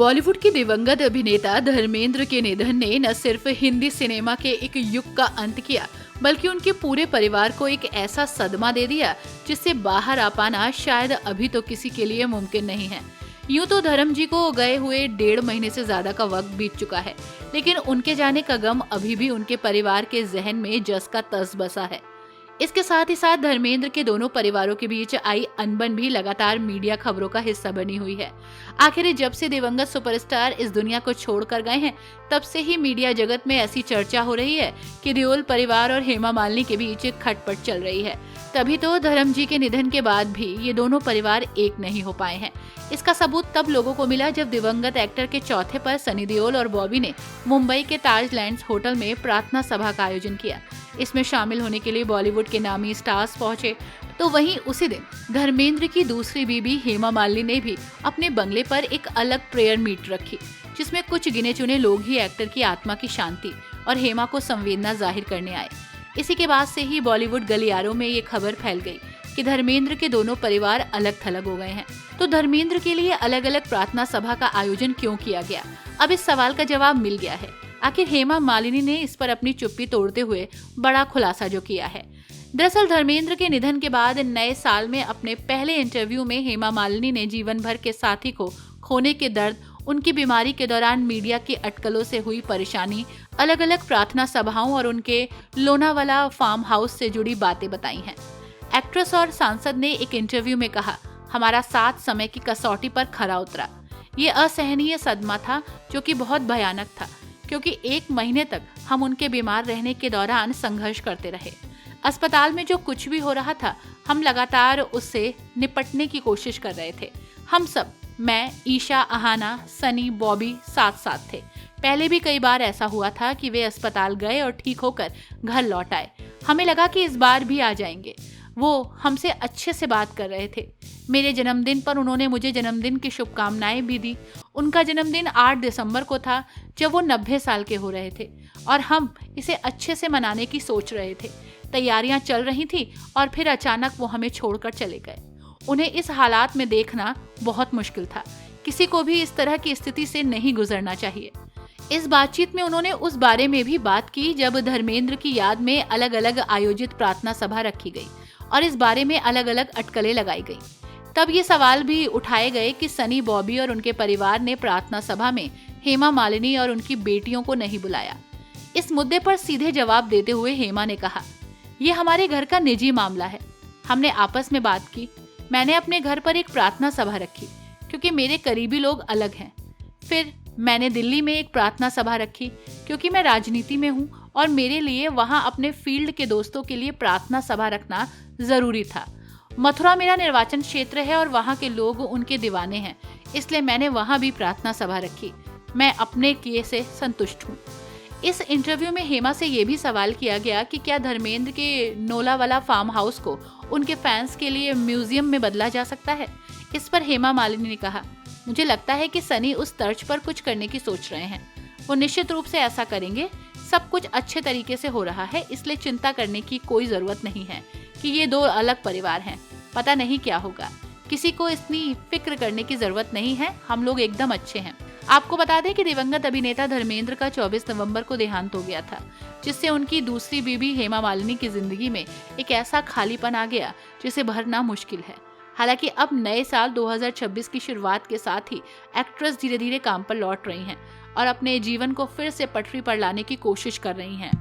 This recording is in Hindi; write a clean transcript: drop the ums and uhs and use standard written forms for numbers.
बॉलीवुड के दिवंगत अभिनेता धर्मेंद्र के निधन ने न सिर्फ हिंदी सिनेमा के एक युग का अंत किया, बल्कि उनके पूरे परिवार को एक ऐसा सदमा दे दिया जिससे बाहर आ पाना शायद अभी तो किसी के लिए मुमकिन नहीं है। यूं तो धर्म जी को गए हुए 1.5 महीने से ज्यादा का वक्त बीत चुका है, लेकिन उनके जाने का गम अभी भी उनके परिवार के जहन में जस का तस बसा है। इसके साथ ही साथ धर्मेंद्र के दोनों परिवारों के बीच आई अनबन भी लगातार मीडिया खबरों का हिस्सा बनी हुई है। आखिर जब से दिवंगत सुपरस्टार इस दुनिया को छोड़कर गए हैं, तब से ही मीडिया जगत में ऐसी चर्चा हो रही है कि देओल परिवार और हेमा मालिनी के बीच खटपट चल रही है। तभी तो धर्म जी के निधन के बाद भी ये दोनों परिवार एक नहीं हो पाए हैं। इसका सबूत तब लोगों को मिला जब दिवंगत एक्टर के चौथे पर सनी देओल और बॉबी ने मुंबई के ताज लैंड्स होटल में प्रार्थना सभा का आयोजन किया। इसमें शामिल होने के लिए बॉलीवुड के नामी स्टार्स पहुंचे, तो वहीं उसी दिन धर्मेंद्र की दूसरी बीबी हेमा मालिनी ने भी अपने बंगले पर एक अलग प्रेयर मीट रखी, जिसमें कुछ गिने चुने लोग ही एक्टर की आत्मा की शांति और हेमा को संवेदना जाहिर करने आए। इसी के बाद से ही बॉलीवुड गलियारों में ये खबर फैल गई कि धर्मेंद्र के दोनों परिवार अलग थलग हो गए हैं। तो धर्मेंद्र के लिए अलग अलग प्रार्थना सभा का आयोजन क्यों किया गया? अब इस सवाल का जवाब मिल गया है। आखिर हेमा मालिनी ने इस पर अपनी चुप्पी तोड़ते हुए बड़ा खुलासा जो किया है। दरअसल धर्मेंद्र के निधन के बाद नए साल में अपने पहले इंटरव्यू में हेमा मालिनी ने जीवन भर के साथी को खोने के दर्द, उनकी बीमारी के दौरान मीडिया की अटकलों से हुई परेशानी, अलग अलग प्रार्थना सभाओं और उनके लोनावाला फार्म हाउस से जुड़ी बातें बताई हैं। एक्ट्रेस और सांसद ने एक इंटरव्यू में कहा, हमारा साथ समय की कसौटी पर खरा उतरा। ये असहनीय सदमा था जो कि बहुत भयानक था, क्योंकि 1 महीने तक हम उनके बीमार रहने के दौरान संघर्ष करते रहे। अस्पताल में जो कुछ भी हो रहा था, हम लगातार उससे निपटने की कोशिश कर रहे थे। हम सब, मैं, ईशा, अहाना, सनी, बॉबी साथ साथ थे। पहले भी कई बार ऐसा हुआ था कि वे अस्पताल गए और ठीक होकर घर लौट आए। हमें लगा कि इस बार भी आ जाएंगे। वो हमसे अच्छे से बात कर रहे थे। मेरे जन्मदिन पर उन्होंने मुझे जन्मदिन की शुभकामनाएं भी दी। उनका जन्मदिन 8 दिसंबर को था, जब वो 90 साल के हो रहे थे और हम इसे अच्छे से मनाने की सोच रहे थे। तैयारियां चल रही थी और फिर अचानक वो हमें छोड़कर चले गए। उन्हें इस हालात में देखना बहुत मुश्किल था। किसी को भी इस तरह की स्थिति से नहीं गुजरना चाहिए। इस बातचीत में उन्होंने उस बारे में भी बात की जब धर्मेंद्र की याद में अलग अलग आयोजित प्रार्थना सभा रखी गई और इस बारे में अलग अलग अटकलें लगाई गई। तब ये सवाल भी उठाए गए कि सनी, बॉबी और उनके परिवार ने प्रार्थना सभा में हेमा मालिनी और उनकी बेटियों को नहीं बुलाया। इस मुद्दे पर सीधे जवाब देते हुए हेमा ने कहा, ये हमारे घर का निजी मामला है। हमने आपस में बात की। मैंने अपने घर पर एक प्रार्थना सभा रखी क्योंकि मेरे करीबी लोग अलग हैं। फिर मैंने दिल्ली में एक प्रार्थना सभा रखी क्योंकि मैं राजनीति में हूँ और मेरे लिए वहाँ अपने फील्ड के दोस्तों के लिए प्रार्थना सभा रखना जरूरी था। मथुरा मेरा निर्वाचन क्षेत्र है और वहाँ के लोग उनके दीवाने हैं, इसलिए मैंने वहाँ भी प्रार्थना सभा रखी। मैं अपने किए से संतुष्ट हूँ। इस इंटरव्यू में हेमा से ये भी सवाल किया गया कि क्या धर्मेंद्र के नोलावाला फार्म हाउस को उनके फैंस के लिए म्यूजियम में बदला जा सकता है। इस पर हेमा मालिनी ने कहा, मुझे लगता है कि सनी उस तर्ज पर कुछ करने की सोच रहे हैं। वो निश्चित रूप से ऐसा करेंगे। सब कुछ अच्छे तरीके से हो रहा है, इसलिए चिंता करने की कोई जरूरत नहीं है कि ये 2 अलग परिवार हैं। पता नहीं क्या होगा। किसी को इतनी फिक्र करने की जरूरत नहीं है। हम लोग एकदम अच्छे हैं। आपको बता दें कि दिवंगत अभिनेता धर्मेंद्र का 24 नवंबर को देहांत हो गया था, जिससे उनकी दूसरी बीबी हेमा मालिनी की जिंदगी में एक ऐसा खालीपन आ गया जिसे भरना मुश्किल है। हालांकि अब नए साल 2026 की शुरुआत के साथ ही एक्ट्रेस धीरे धीरे काम पर लौट रही हैं और अपने जीवन को फिर से पटरी पर लाने की कोशिश कर रही हैं।